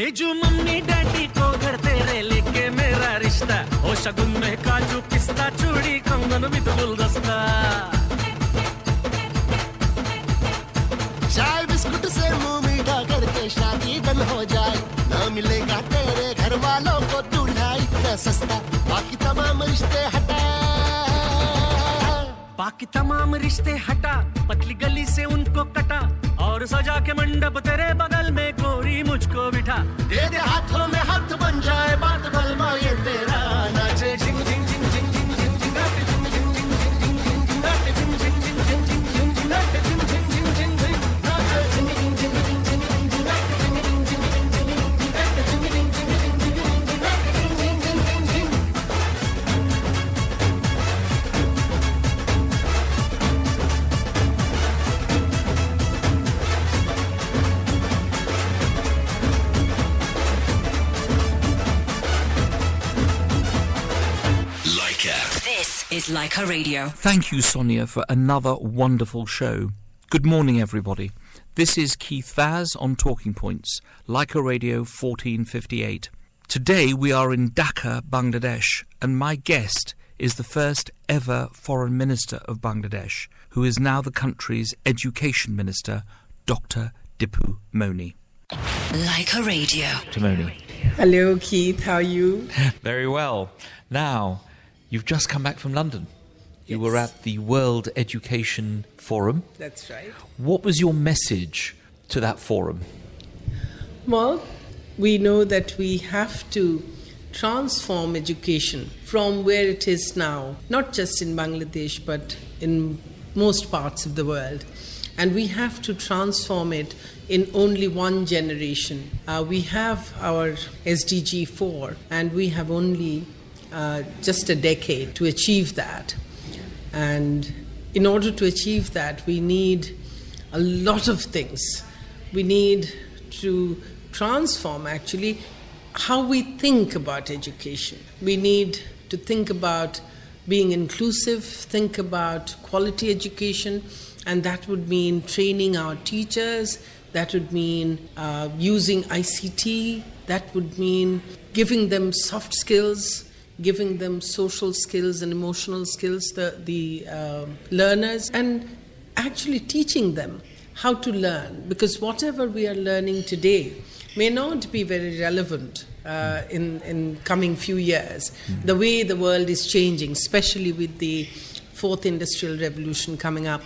भेजू mummy daddy को घर तेरे लेके मेरा रिश्ता ओ शगुन में काजू पिस्ता चूड़ी कंगन भी तो गुलदस्ता चाय बिस्कुट से मुंह मीठा करके शादी डन हो जाए ना मिलेगा तेरे घर वालों को दूल्हा इतना सस्ता बाकी तमाम रिश्ते हटा पतली गली से उनको कटा और सजा के मंडप तेरे बगल में गोरी मुझको बिठा दे दे हाथों में हाथ बन जाए बात बलमा ये तेरा नाचे झिंग झिंग झिंग झिंग झिंग झिंग झिंग नाटे झिंग झिंग झिंग झिंग झिंग झिंग नाटे झिंग झिंग झिंग झिंग झिंग झिंग नाटे झिंग झिंग झिंग झिंग झिंग नाटे झिंग झिंग झिंग झिंग झिंग नाटे झिंग झिंग झिंग झिंग झिंग नाटे झिंग झिंग झिंग झिंग झिंग नाटे झिंग झिंग झिंग झिंग झिंग is Leica Radio. Thank you, Sonia, for another wonderful show. Good morning, everybody. This is Keith Vaz on Talking Points, Leica Radio 1458. Today we are in Dhaka, Bangladesh, and my guest is the first ever Foreign Minister of Bangladesh, who is now the country's Education Minister, Dr. Dipu Moni. Leica Radio. To Moni. Hello, Keith. How are you? Very well. Now, you've just come back from London. You were at the World Education Forum. That's right. What was your message to that forum? Well, we know that we have to transform education from where it is now, not just in Bangladesh, but in most parts of the world. And we have to transform it in only one generation. We have our SDG 4, and we have only just a decade to achieve that. And in order to achieve that, we need a lot of things. We need to transform, actually, how we think about education. We need to think about being inclusive, think about quality education, and that would mean training our teachers, that would mean using ICT, that would mean giving them soft skills, giving them social skills and emotional skills, the learners, and actually teaching them how to learn, because whatever we are learning today may not be very relevant in coming few years. The way the world is changing, especially with the fourth industrial revolution coming up,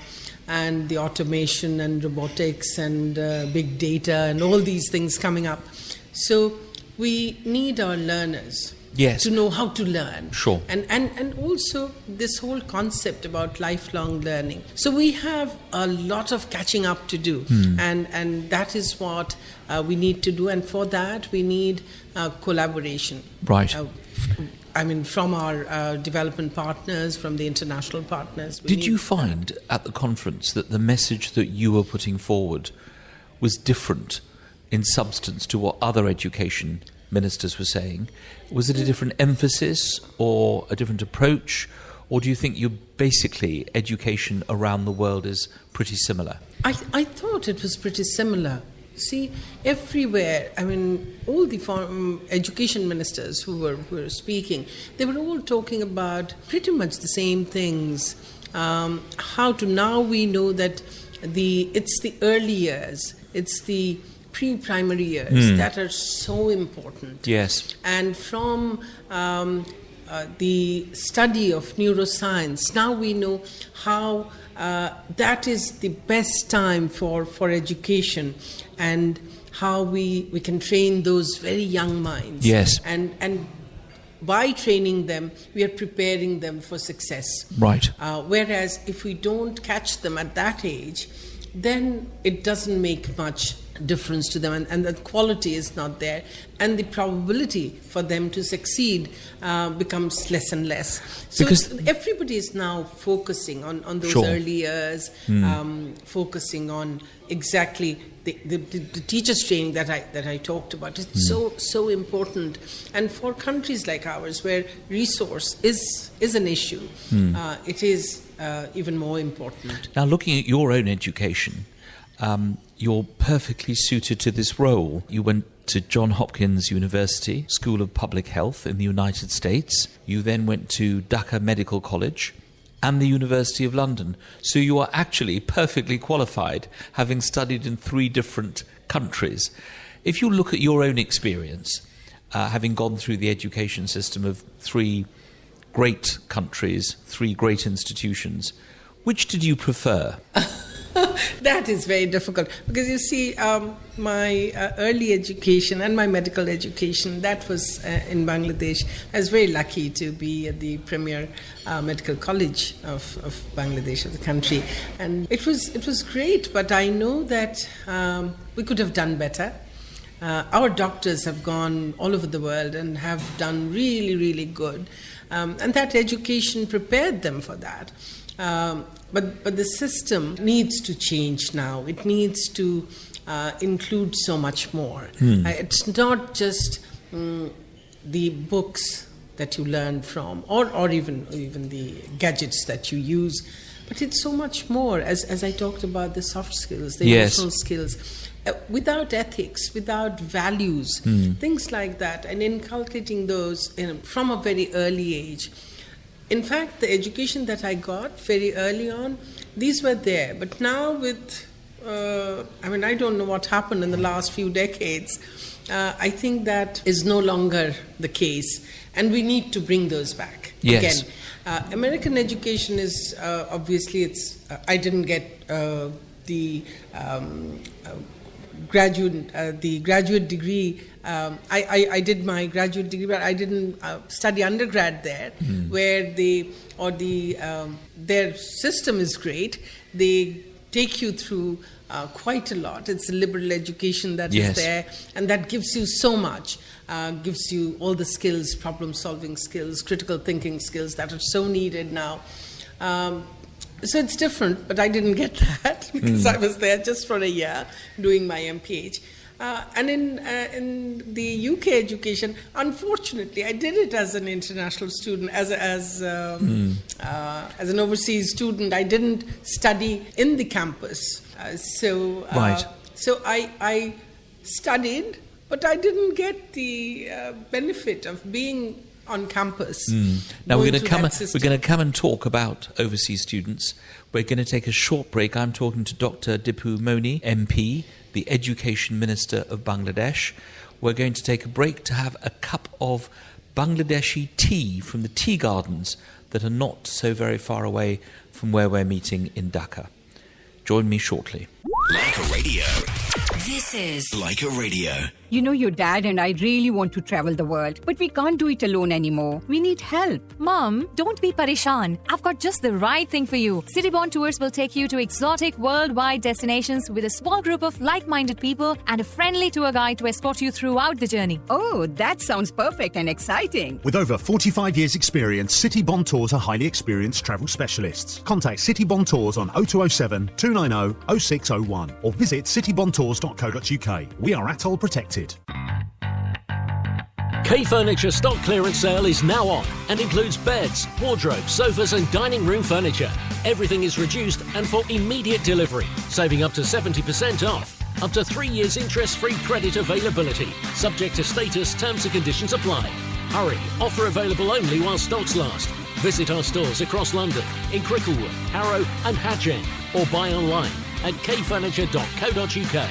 and the automation and robotics and big data and all these things coming up. So we need our learners to know how to learn. Sure. And also this whole concept about lifelong learning. So we have a lot of catching up to do, and that is what we need to do. And for that, we need collaboration. Right. From our development partners, from the international partners. Did you find at the conference that the message that you were putting forward was different in substance to what other education ministers were saying? Was it a different emphasis or a different approach? Or do you think basically education around the world is pretty similar? I thought it was pretty similar. See, everywhere, all the education ministers who were speaking, they were all talking about pretty much the same things. Now we know that it's the early years, it's the pre-primary years that are so important. Yes. And from the study of neuroscience, now we know how that is the best time for education, and how we can train those very young minds. Yes. And by training them, we are preparing them for success. Right. Whereas if we don't catch them at that age, then it doesn't make much difference to them, and the quality is not there, and the probability for them to succeed becomes less and less. So everybody is now focusing on those early years, focusing on exactly the teachers training that I talked about. It's so important, and for countries like ours where resource is an issue, it is even more important. Now, looking at your own education, you're perfectly suited to this role. You went to Johns Hopkins University School of Public Health in the United States. You then went to Dhaka Medical College and the University of London. So you are actually perfectly qualified, having studied in 3 different countries. If you look at your own experience, having gone through the education system of 3 great countries, 3 great institutions, which did you prefer? That is very difficult because you see, my early education and my medical education, that was in Bangladesh. I was very lucky to be at the premier medical college of Bangladesh, of the country, and it was great. But I know that we could have done better. Our doctors have gone all over the world and have done really, really good, and that education prepared them for that. But the system needs to change now. It needs to include so much more. It's not just the books that you learn from, or even the gadgets that you use, but it's so much more. As I talked about, the soft skills, the emotional skills, without ethics, without values, things like that, and inculcating those from a very early age. In fact, the education that I got very early on, these were there. But now with, I don't know what happened in the last few decades. I think that is no longer the case. And we need to bring those back again. American education is, obviously, I didn't get the graduate degree. I did my graduate degree, but I didn't study undergrad there, where their system is great. They take you through quite a lot. It's a liberal education that is there, and that gives you so much. Gives you all the skills, problem-solving skills, critical thinking skills that are so needed now. So it's different, but I didn't get that because I was there just for a year doing my MPH. And in the UK education, unfortunately, I did it as an international student, as an overseas student. I didn't study in the campus. So I studied, but I didn't get the benefit of being on campus. Now we're going to come and talk about overseas students. We're going to take a short break. I'm talking to Dr. Dipu Moni, MP, the Education Minister of Bangladesh. We're going to take a break to have a cup of Bangladeshi tea from the tea gardens that are not so very far away from where we're meeting in Dhaka. Join me shortly. Like a Radio. This is Like a Radio. You know, your dad and I really want to travel the world, but we can't do it alone anymore. We need help. Mom, don't be parishan. I've got just the right thing for you. Citybond Tours will take you to exotic worldwide destinations with a small group of like-minded people and a friendly tour guide to escort you throughout the journey. Oh, that sounds perfect and exciting. With over 45 years' experience, Citybond Tours are highly experienced travel specialists. Contact Citybond Tours on 0207 290 0601 or visit citybondtours.co.uk. We are ATOL protected. K Furniture stock clearance sale is now on and includes beds, wardrobes, sofas and dining room furniture. Everything is reduced and for immediate delivery, saving up to 70% off. Up to 3 years interest-free credit availability. Subject to status, terms and conditions apply. Hurry, offer available only while stocks last. Visit our stores across London, in Cricklewood, Harrow and Hatch End, or buy online at kfurniture.co.uk.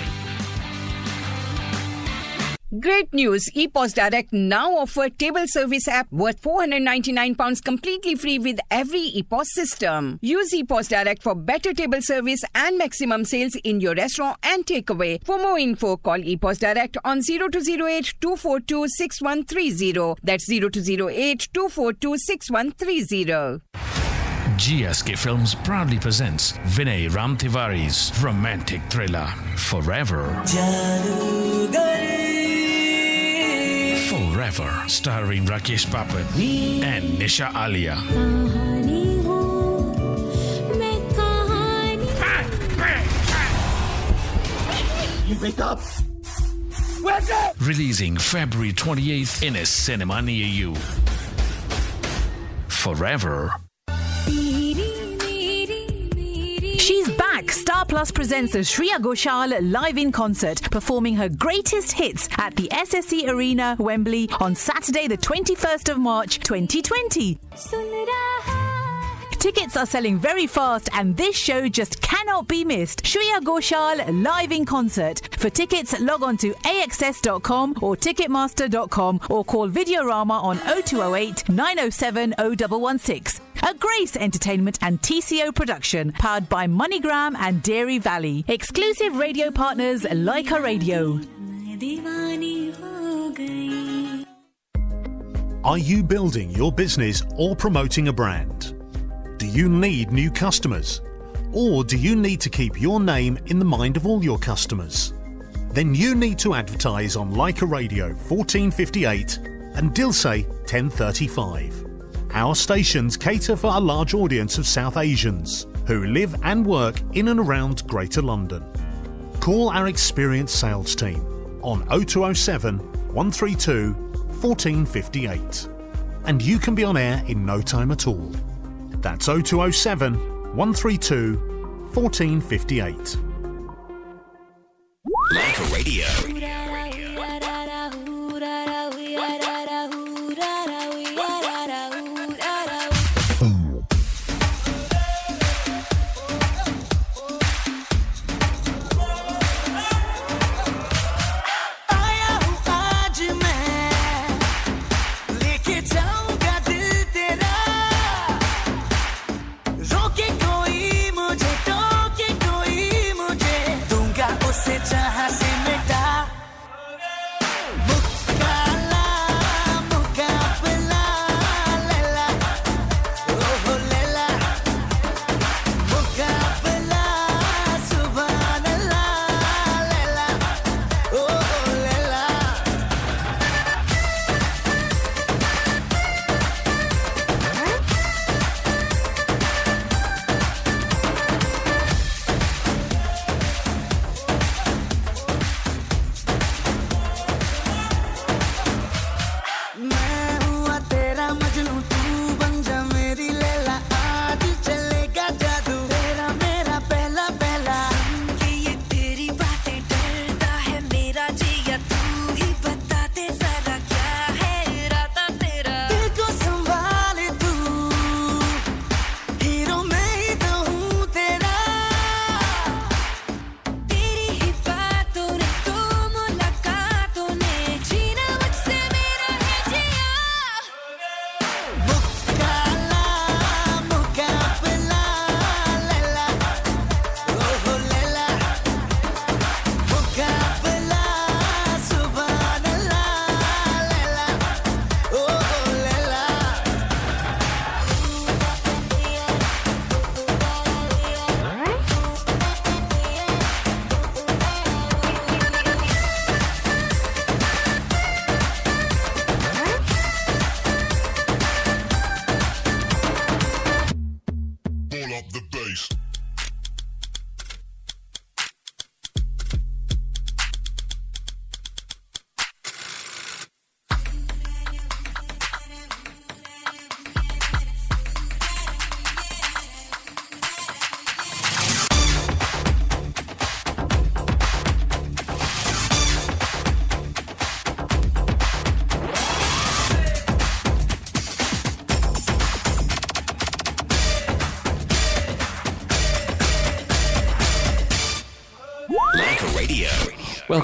Great news! ePOS Direct now offer table service app worth £499 completely free with every ePOS system. Use ePOS Direct for better table service and maximum sales in your restaurant and takeaway. For more info, call ePOS Direct on 0208 242 6130. That's 0208 242 6130. GSK Films proudly presents Vinay Ram Tiwari's romantic thriller Forever. Forever, starring Rakesh Papat and Nisha Alia. You wake up! Wake up! Releasing February 28th in a cinema near you. Forever. She's back. Star Plus Plus presents Shreya Ghoshal live in concert, performing her greatest hits at the SSE Arena, Wembley, on Saturday the 21st of March 2020. Tickets are selling very fast and this show just cannot be missed. Shreya Ghoshal live in concert. For tickets, log on to axs.com or ticketmaster.com or call Videorama on 0208 907 0116. A Grace Entertainment and TCO production, powered by MoneyGram and Dairy Valley. Exclusive radio partners, Leica Radio. Are you building your business or promoting a brand? Do you need new customers? Or do you need to keep your name in the mind of all your customers? Then you need to advertise on Leica Radio 1458 and Dilsey 1035. Our stations cater for a large audience of South Asians who live and work in and around Greater London. Call our experienced sales team on 0207 132 1458 and you can be on air in no time at all. That's 0207 132 1458. Leica Radio.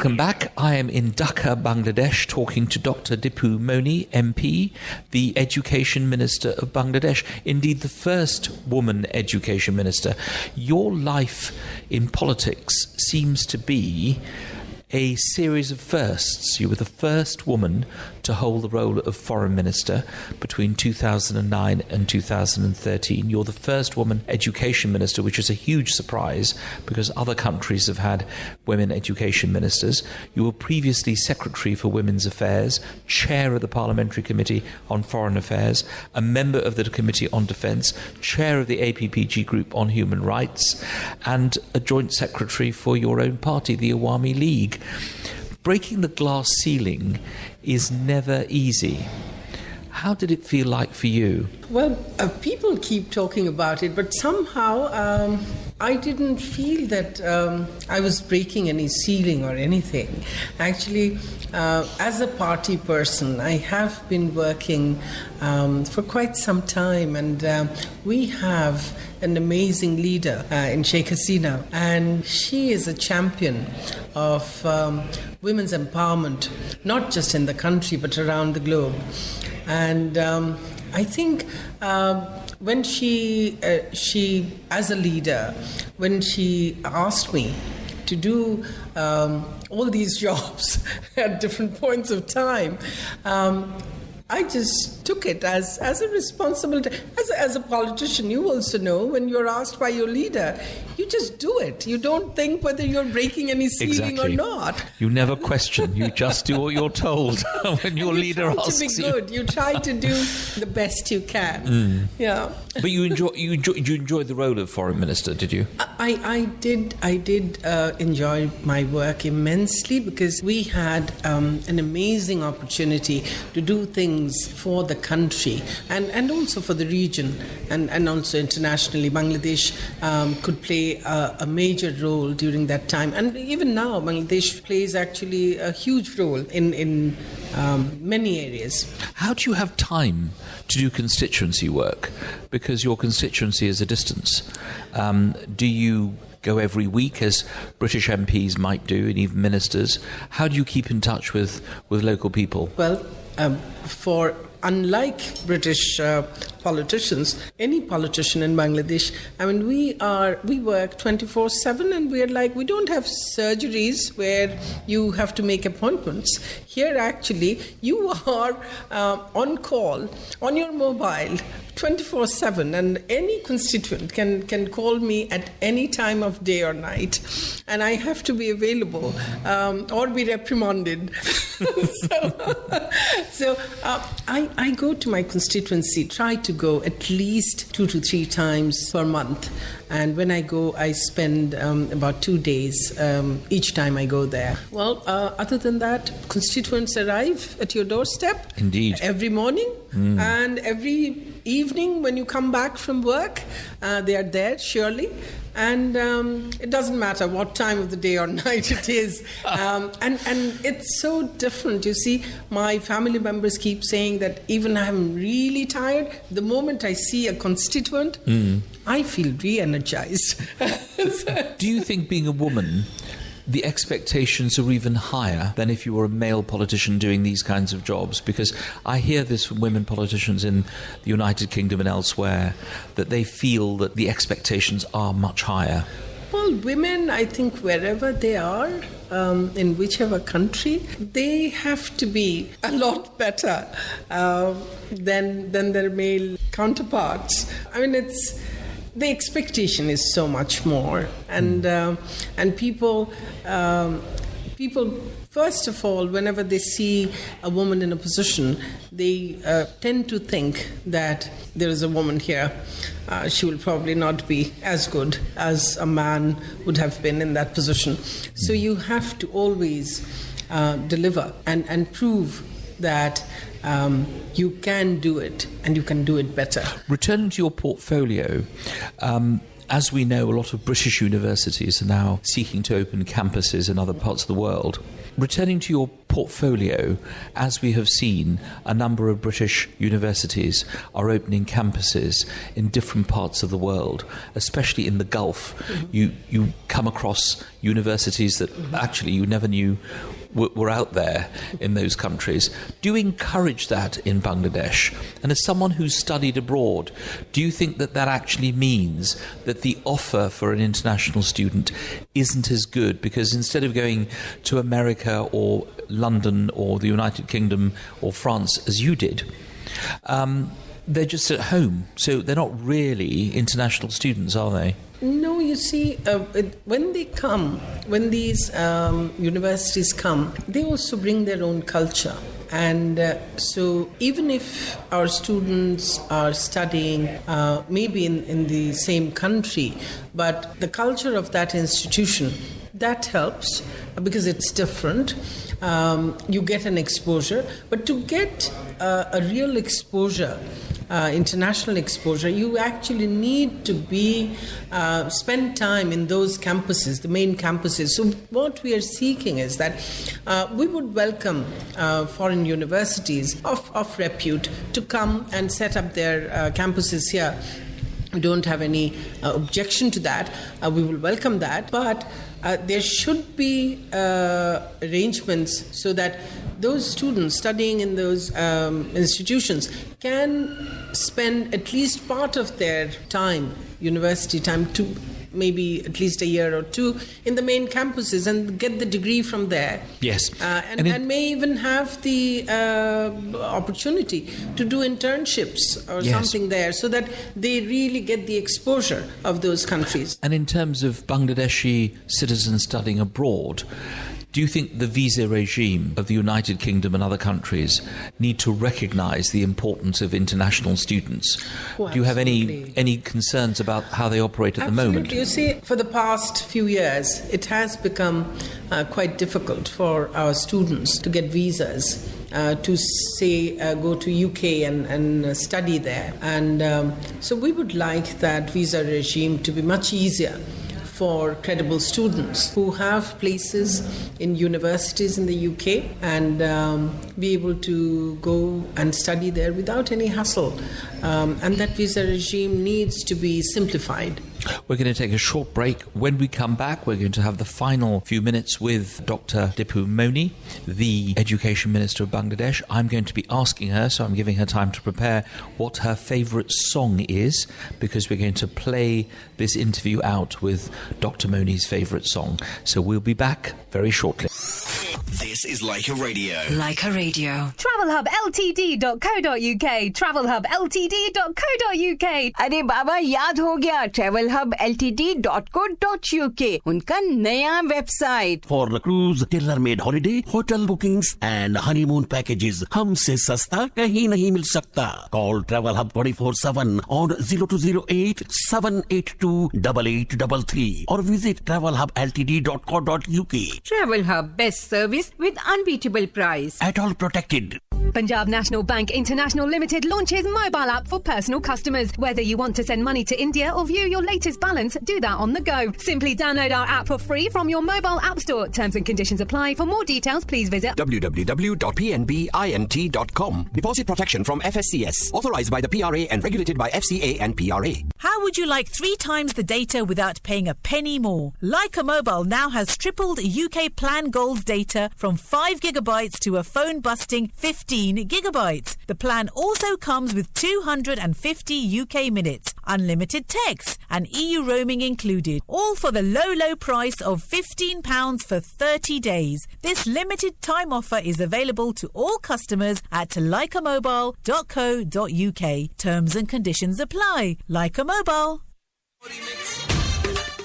Welcome back. I am in Dhaka, Bangladesh, talking to Dr. Dipu Moni, MP, the Education Minister of Bangladesh. Indeed, the first woman Education Minister. Your life in politics seems to be a series of firsts. You were the first woman to hold the role of Foreign Minister between 2009 and 2013. You're the first woman Education Minister, which is a huge surprise because other countries have had women Education Ministers. You were previously Secretary for Women's Affairs, Chair of the Parliamentary Committee on Foreign Affairs, a member of the Committee on Defence, Chair of the APPG Group on Human Rights, and a Joint Secretary for your own party, the Awami League. Breaking the glass ceiling is never easy. How did it feel like for you? Well, people keep talking about it, but somehow I didn't feel that I was breaking any ceiling or anything. Actually, as a party person, I have been working for quite some time, and we have an amazing leader in Sheikh Hasina, and she is a champion of women's empowerment, not just in the country but around the globe. And I think when she as a leader, when she asked me to do all these jobs at different points of time, I just took it as a responsibility. As a politician, you also know when you're asked by your leader, you just do it. You don't think whether you're breaking any ceiling or not. You never question. You just do what you're told when your leader asks you. You try to be good. You try to do the best you can. Yeah. But you enjoyed the role of foreign minister, did you? I did enjoy my work immensely, because we had an amazing opportunity to do things for the country and also for the region and also internationally. Bangladesh could play a major role during that time, and even now Bangladesh plays actually a huge role in many areas. How do you have time to do constituency work? Because your constituency is a distance. Do you go every week, as British MPs might do, and even ministers? How do you keep in touch with local people? Well, unlike British politicians, any politician in Bangladesh, I mean, we work 24/7, and we don't have surgeries where you have to make appointments. Here, actually, you are on call on your mobile 24/7, and any constituent can call me at any time of day or night, and I have to be available or be reprimanded. So I go to my constituency, try to go at least 2 to 3 times per month, and when I go, I spend about 2 days each time I go there. Well, other than that, constituents arrive at your doorstep. Indeed. Every morning and every evening when you come back from work, they are there, surely. And it doesn't matter what time of the day or night it is. And it's so different. You see, my family members keep saying that even I'm really tired, the moment I see a constituent, I feel re-energized. Do you think, being a woman, the expectations are even higher than if you were a male politician doing these kinds of jobs? Because I hear this from women politicians in the United Kingdom and elsewhere, that they feel that the expectations are much higher. Well, women, I think wherever they are, in whichever country, they have to be a lot better than their male counterparts. I mean, the expectation is so much more, and people first of all, whenever they see a woman in a position, they tend to think that there is a woman here. She will probably not be as good as a man would have been in that position. So you have to always deliver and prove that you can do it, and you can do it better. Returning to your portfolio, as we know, a lot of British universities are now seeking to open campuses in other parts of the world. Returning to your portfolio, as we have seen, a number of British universities are opening campuses in different parts of the world, especially in the Gulf. You come across universities that actually you never knew were out there in those countries. Do you encourage that in Bangladesh? And as someone who's studied abroad, do you think that actually means that the offer for an international student isn't as good? Because instead of going to America or London or the United Kingdom or France, as you did, they're just at home. So they're not really international students, are they? No, you see, when these universities come, they also bring their own culture. And so even if our students are studying maybe in the same country, but the culture of that institution, that helps because it's different. You get an exposure. But to get a real exposure international exposure, you actually need to spend time in those campuses, the main campuses. So what we are seeking is that we would welcome foreign universities of repute to come and set up their campuses here. We don't have any objection to that. We will welcome that. But there should be arrangements so that those students studying in those institutions can spend at least part of their time, university time, to maybe at least a year or two in the main campuses and get the degree from there. Yes. And may even have the opportunity to do internships or something there so that they really get the exposure of those countries. And in terms of Bangladeshi citizens studying abroad, do you think the visa regime of the United Kingdom and other countries need to recognise the importance of international students? Oh, do you have any concerns about how they operate at the moment? You see, for the past few years, it has become quite difficult for our students to get visas to, say, go to UK and study there. And so we would like that visa regime to be much easier for credible students who have places in universities in the UK and be able to go and study there without any hassle. And that visa regime needs to be simplified. We're going to take a short break. When we come back, we're going to have the final few minutes with Dr. Dipu Moni, the Education Minister of Bangladesh. I'm going to be asking her, so I'm giving her time to prepare, what her favourite song is, because we're going to play this interview out with Dr. Moni's favourite song. So we'll be back very shortly. This is Leica Radio. Leica Radio. TravelHubLTD.co.uk. TravelHubLTD.co.uk. अरे बाबा याद हो गया travelhubltd.co.uk उनका नया website For the cruise, tailor-made holiday, hotel bookings and honeymoon packages. हमसे सस्ता कहीं नहीं मिल सकता. Call Travel Hub 24/7 on 0208 782 8833 or visit travelhubltd.co.uk. Travel Hub, best service with unbeatable price. At all protected. Punjab National Bank International Limited launches mobile app for personal customers. Whether you want to send money to India or view your latest balance, do that on the go. Simply download our app for free from your mobile app store. Terms and conditions apply. For more details, please visit www.pnbint.com. Deposit protection from FSCS. Authorised by the PRA and regulated by FCA and PRA. How would you like 3 times the data without paying a penny more? Leica Mobile now has tripled UK Plan Gold's data from 5 gigabytes to a phone-busting 15 gigabytes. The plan also comes with 250 UK minutes, unlimited text, and EU roaming included, all for the low price of £15 for 30 days. This limited time offer is available to all customers at leicamobile.co.uk. Terms and conditions apply. Leica Mobile.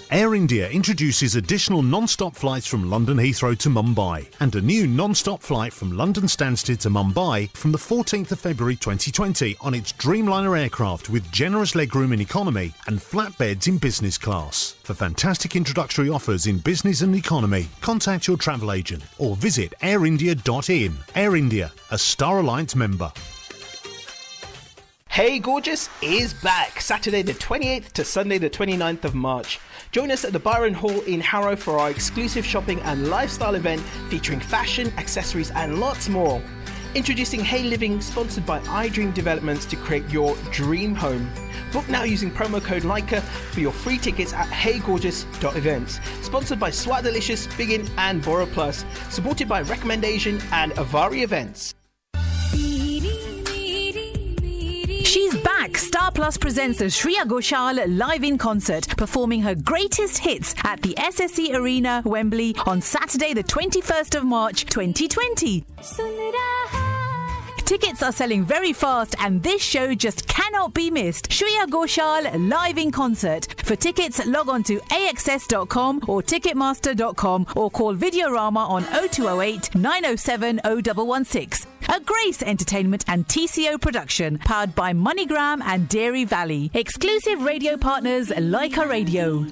Air India introduces additional non-stop flights from London Heathrow to Mumbai and a new non-stop flight from London Stansted to Mumbai from the 14th of February 2020 on its Dreamliner aircraft with generous legroom in economy and flatbeds in business class. For fantastic introductory offers in business and economy, contact your travel agent or visit airindia.in. Air India, a Star Alliance member. Hey Gorgeous is back Saturday the 28th to Sunday the 29th of March. Join us at the Byron Hall in Harrow for our exclusive shopping and lifestyle event featuring fashion, accessories and lots more. Introducing Hey Living, sponsored by iDream Developments to create your dream home. Book now using promo code Leica for your free tickets at heygorgeous.events. Sponsored by Swat Delicious, Biggin and Boro Plus. Supported by Recommendation and Avari Events. She's back. Star Plus presents the Shreya Ghoshal live in concert, performing her greatest hits at the SSE Arena, Wembley, on Saturday the 21st of March 2020. Tickets are selling very fast and this show just cannot be missed. Shreya Ghoshal live in concert. For tickets, log on to axs.com or ticketmaster.com or call Videorama on 0208 907 0116. A Grace Entertainment and TCO production, powered by MoneyGram and Dairy Valley. Exclusive radio partners Leica Radio.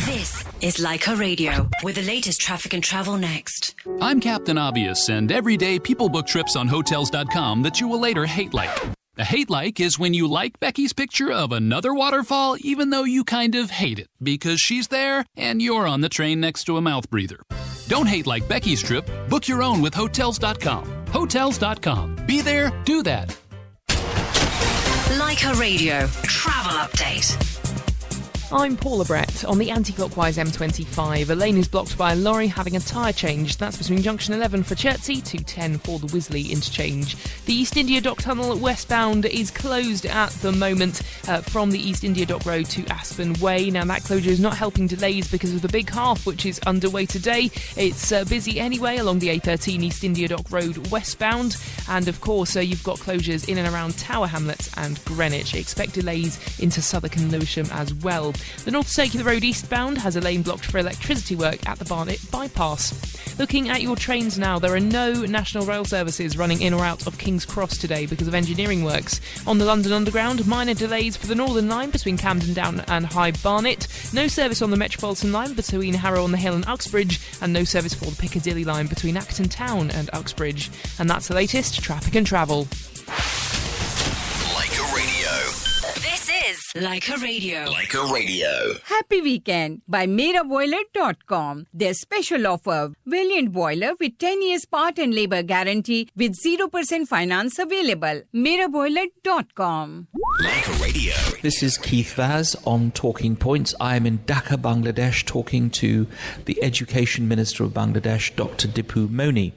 This is Leica Radio with the latest traffic and travel next. I'm Captain Obvious, and every day people book trips on Hotels.com that you will later hate like. A hate like is when you like Becky's picture of another waterfall even though you kind of hate it because she's there and you're on the train next to a mouth breather. Don't hate like Becky's trip. Book your own with Hotels.com. Hotels.com. Be there, do that. Leica Radio Travel Update. I'm Paula Brett. On the anti-clockwise M25, a lane is blocked by a lorry having a tyre change. That's between junction 11 for Chertsey to 10 for the Wisley interchange. The East India Dock Tunnel westbound is closed at the moment from the East India Dock Road to Aspen Way. Now, that closure is not helping delays because of the big half, which is underway today. It's busy anyway along the A13 East India Dock Road westbound. And, of course, you've got closures in and around Tower Hamlets and Greenwich. Expect delays into Southwark and Lewisham as well. The North Circular Road eastbound has a lane blocked for electricity work at the Barnet bypass. Looking at your trains now, there are no National Rail services running in or out of King's Cross today because of engineering works. On the London Underground, minor delays for the Northern Line between Camden Down and High Barnet. No service on the Metropolitan Line between Harrow on the Hill and Uxbridge, and no service for the Piccadilly Line between Acton Town and Uxbridge. And that's the latest traffic and travel. Leica Radio. This is Leica Radio. Leica Radio. Happy weekend by MeraBoiler.com. Their special offer: Valiant boiler with 10 years part and labor guarantee with 0% finance available. MeraBoiler.com. Leica Radio. This is Keith Vaz on Talking Points. I am in Dhaka, Bangladesh, talking to the Education Minister of Bangladesh, Dr. Dipu Moni.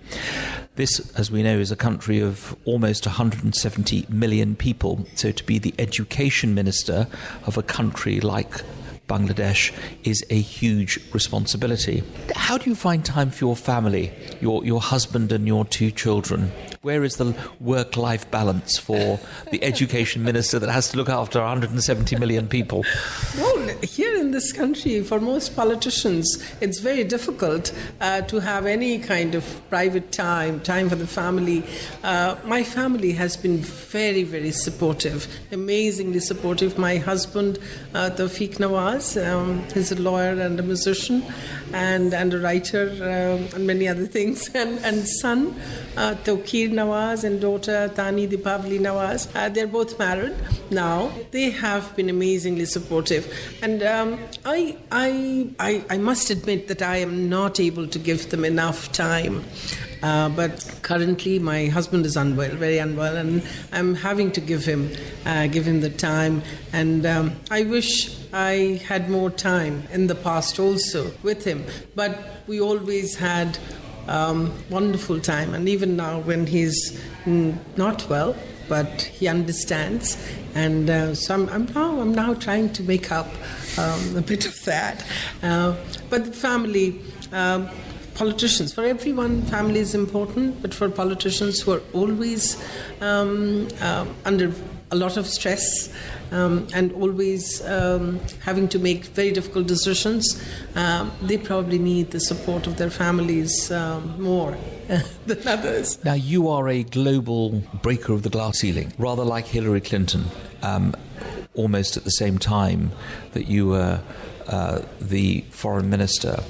This, as we know, is a country of almost 170 million people. So to be the Education Minister of a country like Bangladesh is a huge responsibility. How do you find time for your family, your husband and your two children? Where is the work-life balance for the education minister that has to look after 170 million people? Well, here in this country, for most politicians, it's very difficult to have any kind of private time for the family. My family has been very, very supportive, amazingly supportive. My husband, Tawfiq Nawaz, he's a lawyer and a musician and a writer and many other things, and son, Tawqir Nawaz, and daughter Tani Dipavli Nawaz. They're both married now. They have been amazingly supportive, and I must admit that I am not able to give them enough time. But currently, my husband is unwell, very unwell, and I'm having to give him the time. And I wish I had more time in the past also with him. But we always had wonderful time, and even now when he's not well, but he understands, and so I'm now trying to make up a bit of that. But the family. Politicians, for everyone, family is important, but for politicians who are always under a lot of stress and always having to make very difficult decisions, they probably need the support of their families more than others. Now, you are a global breaker of the glass ceiling, rather like Hillary Clinton, almost at the same time that you were the foreign minister.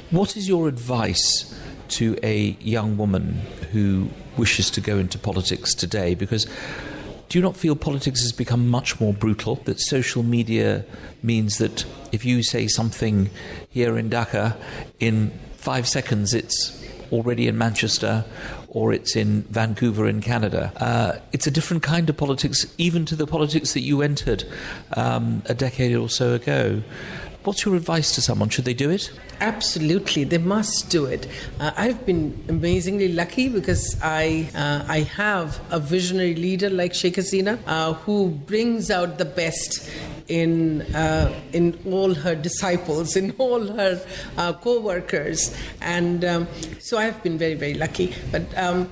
What is your advice to a young woman who wishes to go into politics today? Because do you not feel politics has become much more brutal, that social media means that if you say something here in Dhaka, in 5 seconds it's already in Manchester or it's in Vancouver in Canada? It's a different kind of politics, even to the politics that you entered a decade or so ago. What's your advice to someone? Should they do it? Absolutely, they must do it. I've been amazingly lucky because I have a visionary leader like Sheikh Hasina who brings out the best in all her disciples, in all her co-workers, and so I've been very, very lucky. But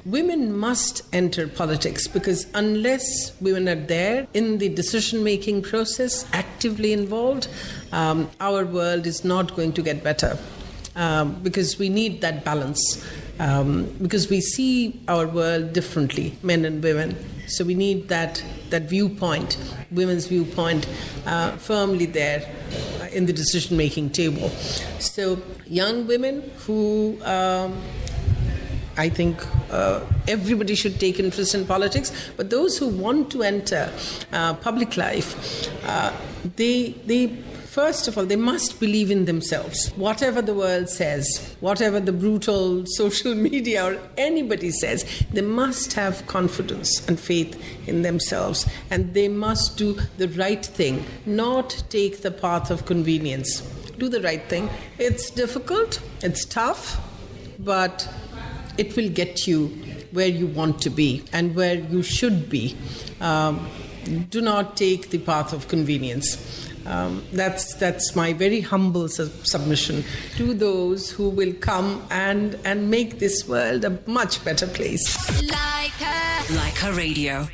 women must enter politics, because unless women are there in the decision-making process, actively involved, our world is not going to get better, because we need that balance, because we see our world differently, men and women. So we need that viewpoint, women's viewpoint, firmly there. in the decision-making table. So young women who I think everybody should take interest in politics, but those who want to enter public life, they first of all, they must believe in themselves. Whatever the world says, whatever the brutal social media or anybody says, they must have confidence and faith in themselves, and they must do the right thing, not take the path of convenience. Do the right thing. It's difficult, it's tough, but it will get you where you want to be and where you should be. Do not take the path of convenience. That's my very humble submission to those who will come and make this world a much better place. Like her radio.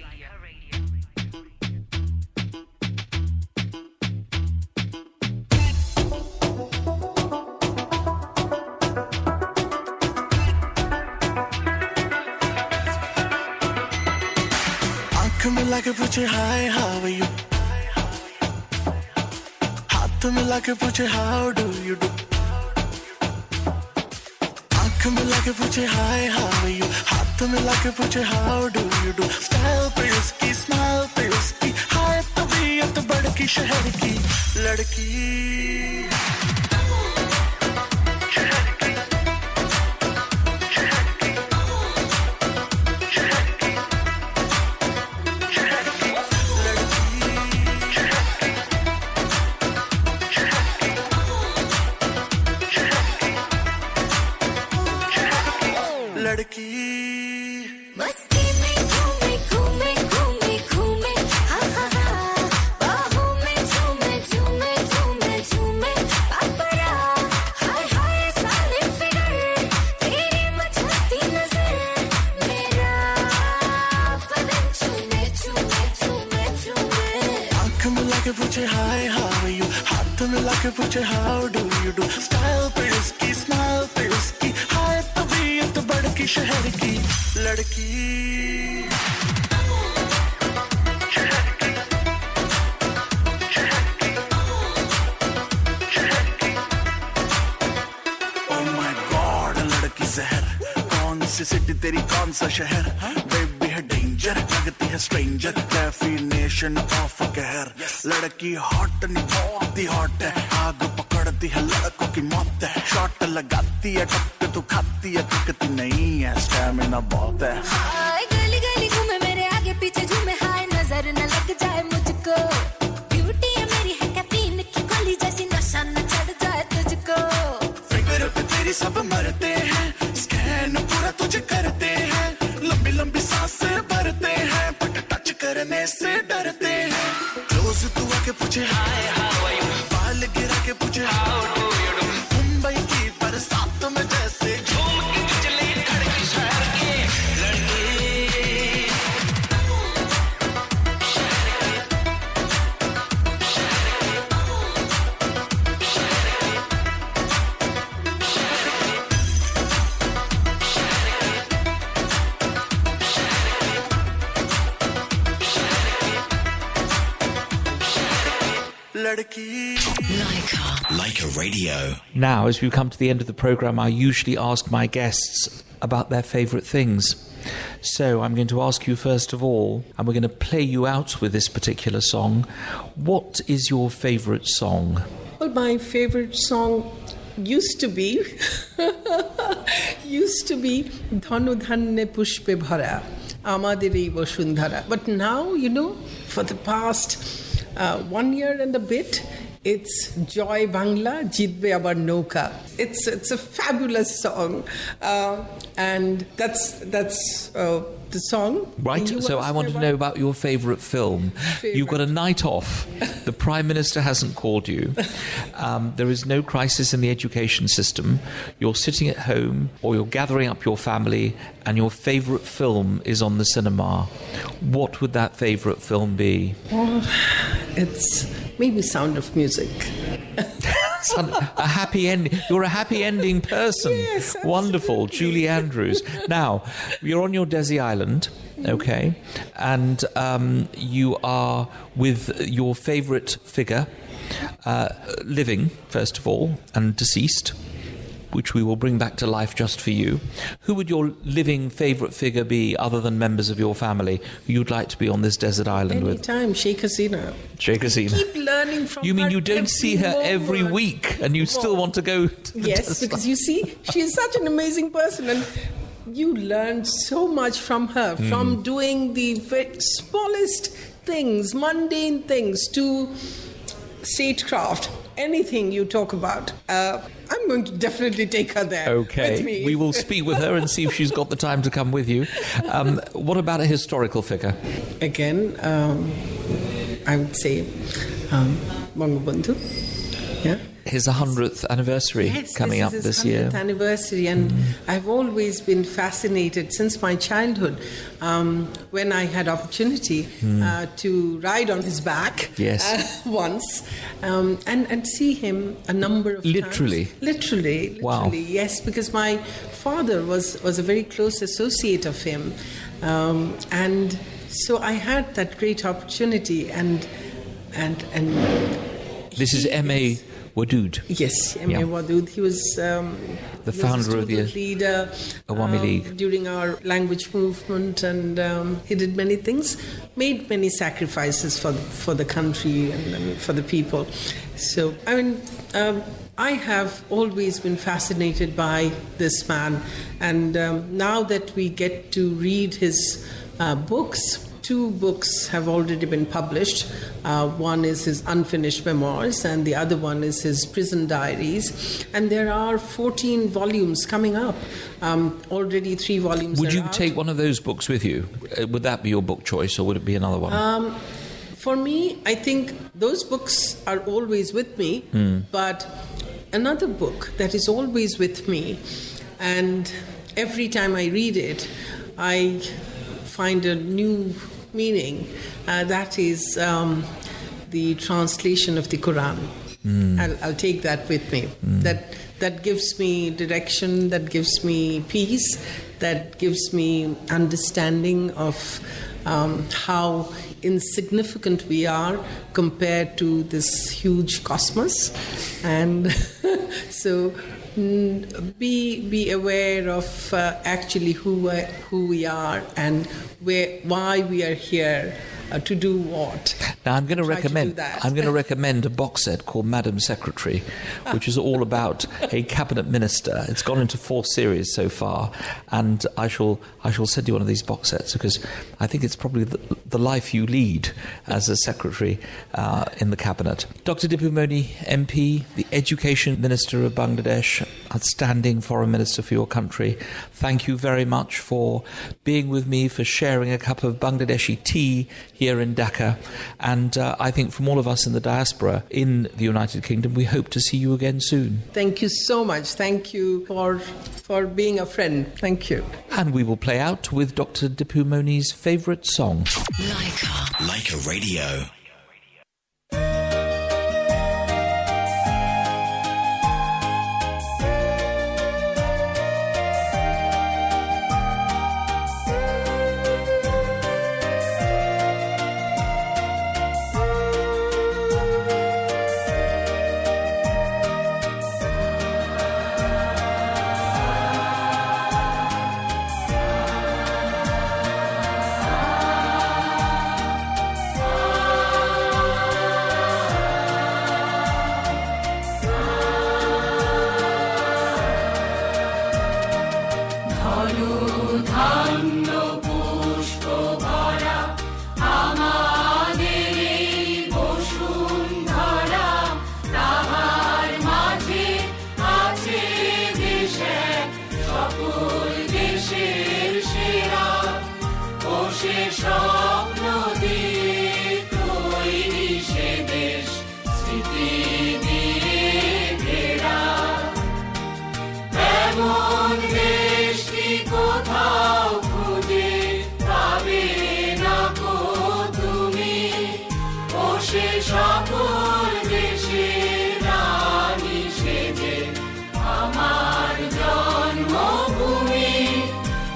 आँख मिला के पूछे hi how are you, हाथ मिला के पूछे how do you do, आँख मिला के पूछे हाय हाउ आर यू, हाथ मिला के पूछे how do you do, style पे उसकी स्माइल पे उसकी, हाय तबीयत बड़की शहर की लड़की, लड़की मस्ती में घूमे घूमे घूमे घूमे हा हा हा, बाहों में झूमे झूमे झूमे झूमे पापरा, हाय हाय सालिम फिगर, तेरी मचलती नजर, मेरा बदन चूमे चूमे चूमे चूमे, आँख मिला के पूछे हाय हाउ आर यू, हाथ मिला के पूछे how do you do, style पे उसकी स्माइल पे उसकी, हाय तबीयत बड़की शहर की लड़की, ओह माय गॉड लड़की जहर, कौन सी सिटी तेरी कौन सा शहर, बेबी है डेंजर लगती है स्ट्रेंजर, डेफिनेशन ऑफ कहर, लड़की हॉट नहीं बहुत ही हॉट है, आग पकड़ती है लड़कों की मौत है, शॉट लगाती है टक्कर तो खाती है दिखती नहीं है, स्टैमिना बहुत है, हाय गली गली घूमे मेरे आगे पीछे झूमे, हाय नजर न लग जाए मुझको, ब्यूटी है मेरी है कैफीन की गोली जैसी, नशा न चढ़ जाए तुझको, फिगर पे तेरी सब मरते हैं, स्कैन पूरा तुझे करते हैं, लंबी लंबी सांसें भरते हैं, बट टच करने से डरते हैं, क्लोज तू आके पूछे हाय हाउ आर यू, बाल गिरा के पूछे how do you do, Mumbai की बरसात में जैसे झूम के चले खड़की शहर की लड़की, Like a radio. Now, as we come to the end of the programme, I usually ask my guests about their favourite things. So I'm going to ask you first of all, and we're going to play you out with this particular song. What is your favourite song? Well, my favourite song used to be Dhanu Dhanne Pushpe Bhara, Amadiri Boshundhara. But now, for the past 1 year and a bit, it's Joy Bangla, Jitbe Abar Nauka. It's a fabulous song, and that's the song. Right, so I want to know about your favourite film. You've got a night off. The Prime Minister hasn't called you. There is no crisis in the education system. You're sitting at home or you're gathering up your family and your favourite film is on the cinema. What would that favourite film be? Oh, it's maybe Sound of Music. A happy ending. You're a happy ending person. Yes, wonderful. Julie Andrews. Now, you're on your Desi Island. Okay. And you are with your favourite figure, living, first of all, and deceased, which we will bring back to life just for you. Who would your living favourite figure be, other than members of your family, who you'd like to be on this desert island with? Anytime, Sheikh Hasina. Sheikh Hasina. Keep learning from her. You mean you don't see her every week and you still want to go to the Yes, desert? because you see, she is such an amazing person, and you learn so much from her, from doing the very smallest things, mundane things, to statecraft, anything you talk about. I'm going to definitely take her there with Okay, me. we will speak with her and see if she's got the time to come with you. What about a historical figure? Again, I would say Bangabandhu. Yeah. His 100th anniversary coming up this year. 100th anniversary, and I've always been fascinated since my childhood when I had opportunity to ride on his back once and see him a number of times. Literally, wow. Yes, because my father was a very close associate of him, and so I had that great opportunity, and this is M.A. Wadood. Yes, M.A. Wadood. He was the founder of the leader Awami League during our language movement, and he did many things, made many sacrifices for the country and for the people. So, I mean, I have always been fascinated by this man, and now that we get to read his books. 2 books have already been published. One is his unfinished memoirs, and the other one is his prison diaries. And there are 14 volumes coming up. Already 3 volumes. Would you out. take one of those books with you? Would that be your book choice, or would it be another one? For me, I think those books are always with me. But another book that is always with me, and every time I read it, I find a new meaning. That is the translation of the Quran. I'll take that with me. That gives me direction, that gives me peace, that gives me understanding of how insignificant we are compared to this huge cosmos. And so be aware of actually who we are and why we are here, to do what. Now I'm going to recommend a box set called Madam Secretary, which is all about a cabinet minister. It's gone into 4 series so far, and I shall send you one of these box sets, because I think it's probably the life you lead as a secretary in the cabinet. Dr. Dipu Moni, MP, the Education Minister of Bangladesh, outstanding foreign minister for your country. Thank you very much for being with me, for sharing a cup of Bangladeshi tea here in Dhaka, and I think from all of us in the diaspora in the United Kingdom, we hope to see you again soon. Thank you so much. Thank you for being a friend. Thank you. And we will play out with Dr. Dipu Moni's favourite song. Like a Radio. আমার জন্মভূমি,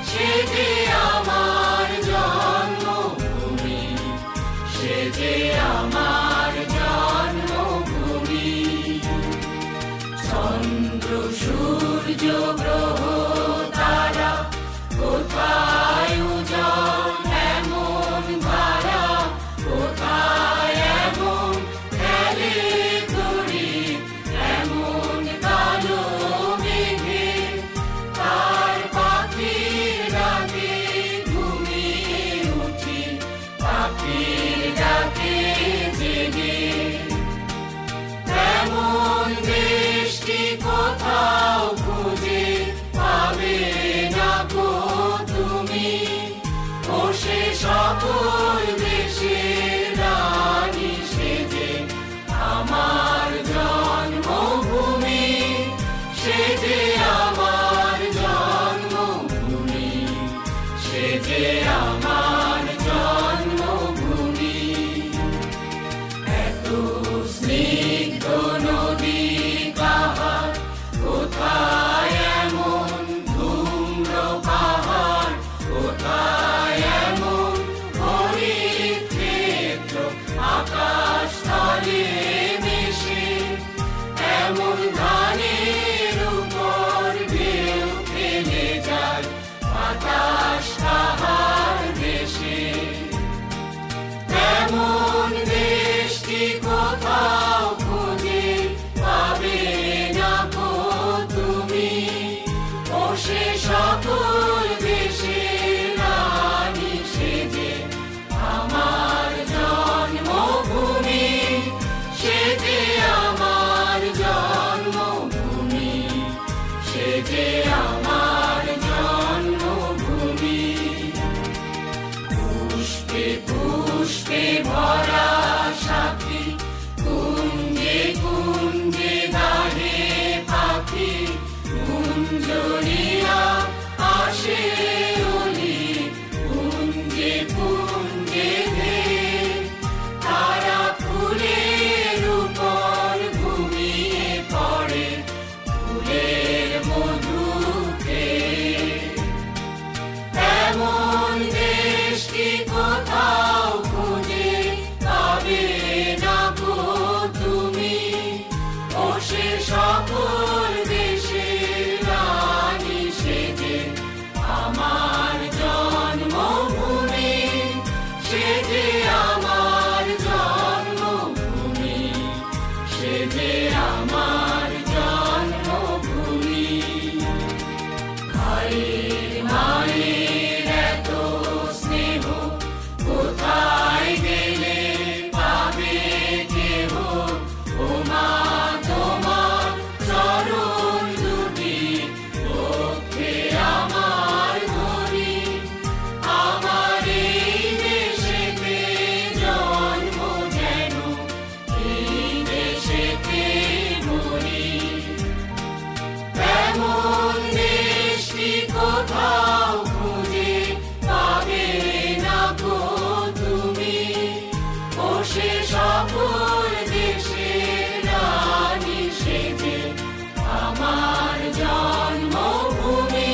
সে যে আমার জন্ম। যে আমার জন্মভূমি ভাইয়ের মায়ের এত স্নেহ কোথায় গেলে পাবে কেহ ও মা তোমার চরণ দুটি পক্ষে আমার ধরি আমার এই দেশেতে জন্ম যেন এই দেশেতে মরি তেমন দেশটি কোথাও খুঁজে পাবে না গো তুমি ও সে সকল দেশের রানী সেজে আমার জন্মভূমি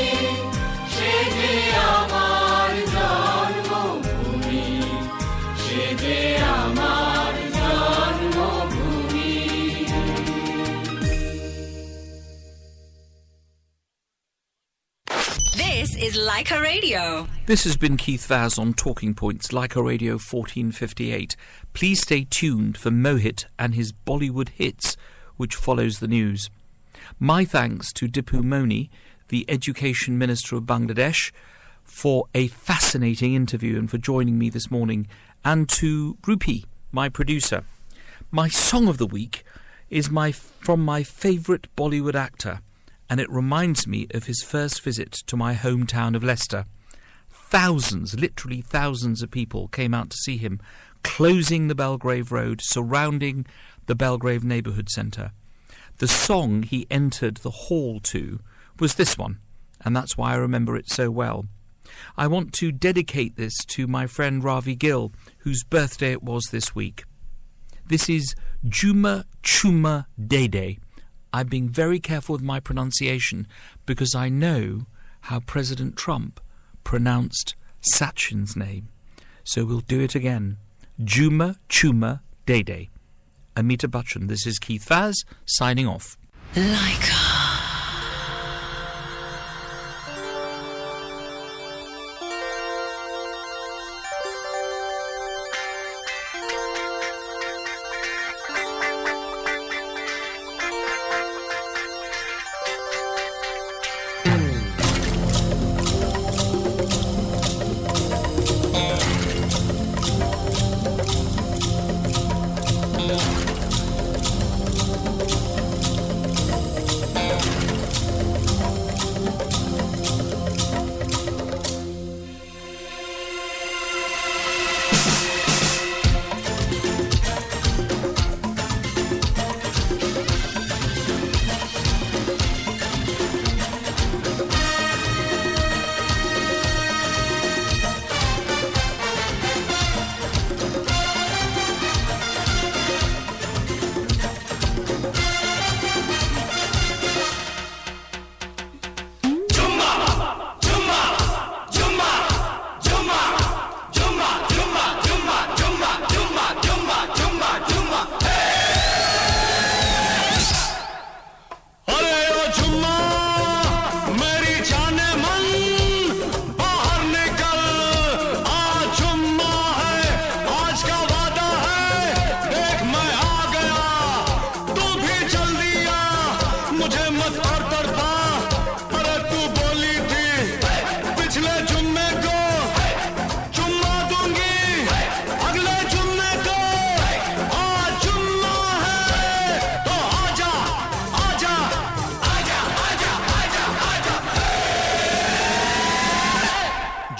সেজে আমার জন্মভূমি সেজে আমার জন্মভূমি This is Leica Radio. This has been Keith Vaz on Talking Points, Leica Radio 1458. Please stay tuned for Mohit and his Bollywood hits, which follows the news. My thanks to Dipu Moni, the Education Minister of Bangladesh, for a fascinating interview and for joining me this morning, and to Rupi, my producer. My song of the week is from my favourite Bollywood actor, and it reminds me of his first visit to my hometown of Leicester. Thousands, literally thousands of people came out to see him, closing the Belgrave Road, surrounding the Belgrave Neighbourhood Centre. The song he entered the hall to was this one, and that's why I remember it so well. I want to dedicate this to my friend Ravi Gill, whose birthday it was this week. This is Juma Chuma Dede. I'm being very careful with my pronunciation because I know how President Trump pronounced Sachin's name. So we'll do it again. Juma Chuma Dede. Amita Bachchan, this is Keith Vaz, signing off. Leica.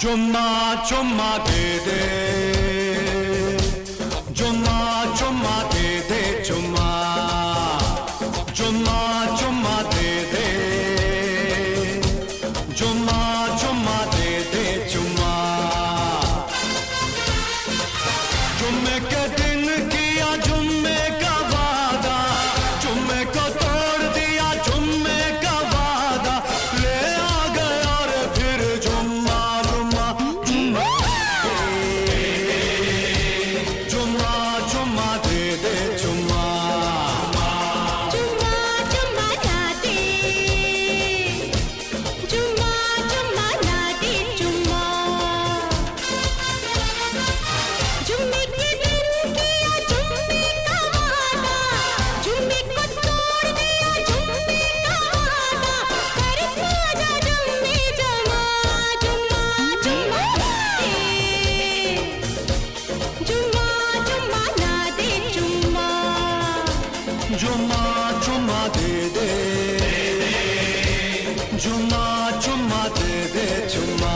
चुम्मा चुम्मा दे दे चुम्मा चुम्मा दे दे चुम्मा चुम्मा चुम्मा दे दे चुम्मा चुम्मा दे दे चुम्मा जुम्मे के दिन किया जुम्मे का वादा जुम्मे को तोड़ दिया जुम्मे का वादा ले आ गया और फिर जुम्मा जुम्मा जुम्मा जुम्मा जुम्मा दे दे जुम्मा जुम्मा दे दे जुम्मा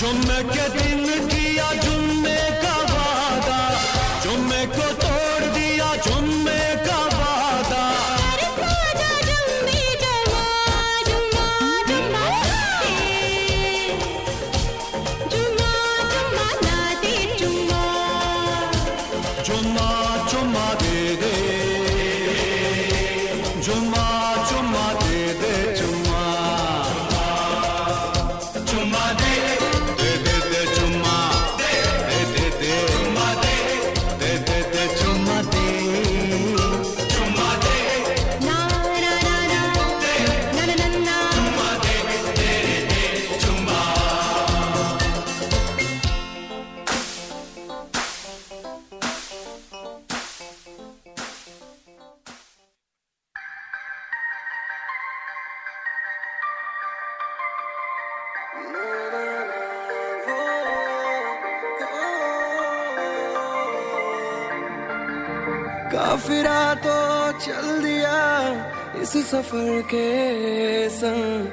जुम्मे के दिन किया जुम्मे का वादा जुम्मे को तोड़ दिया जुम्मे का वादा जुम्मा जुम्मा दे दे जुम्मा जुम्मा दे दे जुम्मा जुम्मा दे काफिरा तो चल दिया इस सफर के संग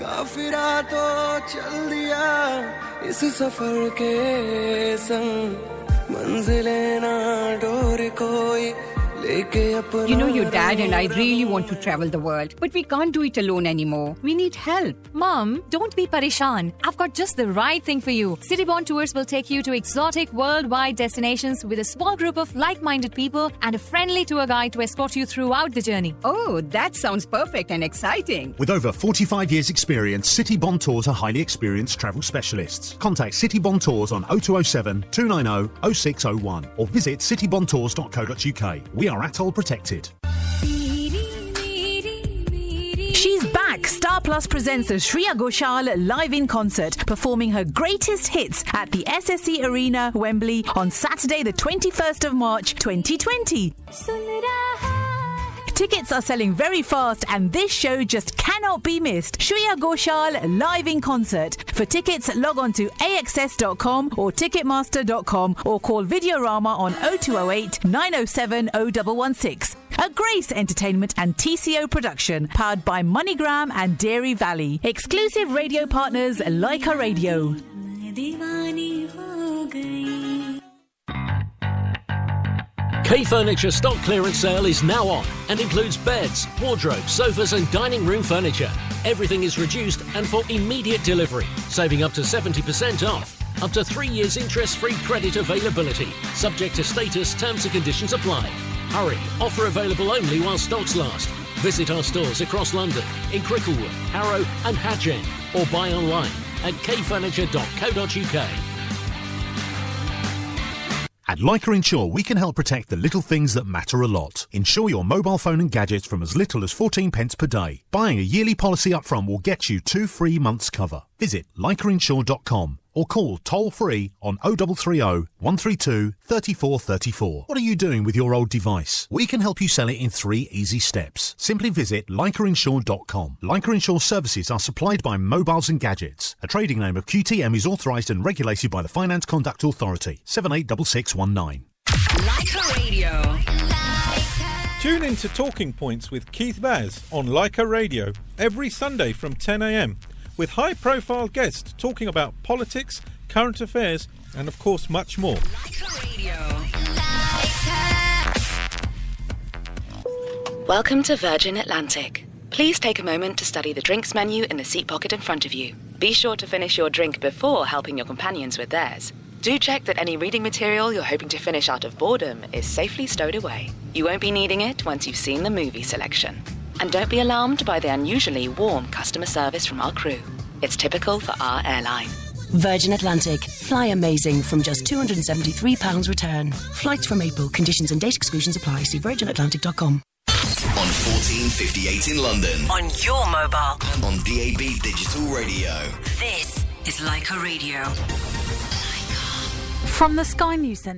काफिरा तो चल दिया इस सफर के संग मंजिलें ना डोर कोई You know, your dad and I really want to travel the world, but we can't do it alone anymore. We need help. Mom, don't be parishan. I've got just the right thing for you. Citybond Tours will take you to exotic worldwide destinations with a small group of like-minded people and a friendly tour guide to escort you throughout the journey. Oh, that sounds perfect and exciting. With over 45 years' experience, Citybond Tours are highly experienced travel specialists. Contact Citybond Tours on 0207 290 0601 or visit citybondtours.co.uk. We are ATOL protected. She's back. Star Plus presents Shreya Ghoshal live in concert, performing her greatest hits at the SSE Arena, Wembley, on Saturday, the 21st of March, 2020. Tickets are selling very fast and this show just cannot be missed. Shreya Ghoshal live in concert. For tickets, log on to axs.com or ticketmaster.com or call Videorama on 0208 907 0116. A Grace Entertainment and TCO production, powered by MoneyGram and Dairy Valley. Exclusive radio partners Leica Radio. K Furniture stock clearance sale is now on and includes beds, wardrobes, sofas and dining room furniture. Everything is reduced and for immediate delivery, saving up to 70% off. Up to 3 years interest-free credit availability. Subject to status, terms and conditions apply. Hurry, offer available only while stocks last. Visit our stores across London, in Cricklewood, Harrow and Hatch End, or buy online at kfurniture.co.uk. At Leica Insure, we can help protect the little things that matter a lot. Insure your mobile phone and gadgets from as little as 14 pence per day. Buying a yearly policy up front will get you 2 free months cover. Visit LeicaInsure.com or call toll-free on 0330 132 3434. What are you doing with your old device? We can help you sell it in 3 easy steps. Simply visit LeicaInsure.com. Leica Insure services are supplied by Mobiles and Gadgets. A trading name of QTM is authorised and regulated by the Finance Conduct Authority. 786619. Leica Radio. Tune in to Talking Points with Keith Baz on Leica Radio every Sunday from 10 a.m. with high-profile guests talking about politics, current affairs, and of course much more. Welcome to Virgin Atlantic. Please take a moment to study the drinks menu in the seat pocket in front of you. Be sure to finish your drink before helping your companions with theirs. Do check that any reading material you're hoping to finish out of boredom is safely stowed away. You won't be needing it once you've seen the movie selection. And don't be alarmed by the unusually warm customer service from our crew. It's typical for our airline. Virgin Atlantic. Fly amazing from just £273 return. Flights from April. Conditions and date exclusions apply. See virginatlantic.com. On 1458 in London. On your mobile. And on DAB Digital Radio. This is Leica Radio. From the Sky News Centre.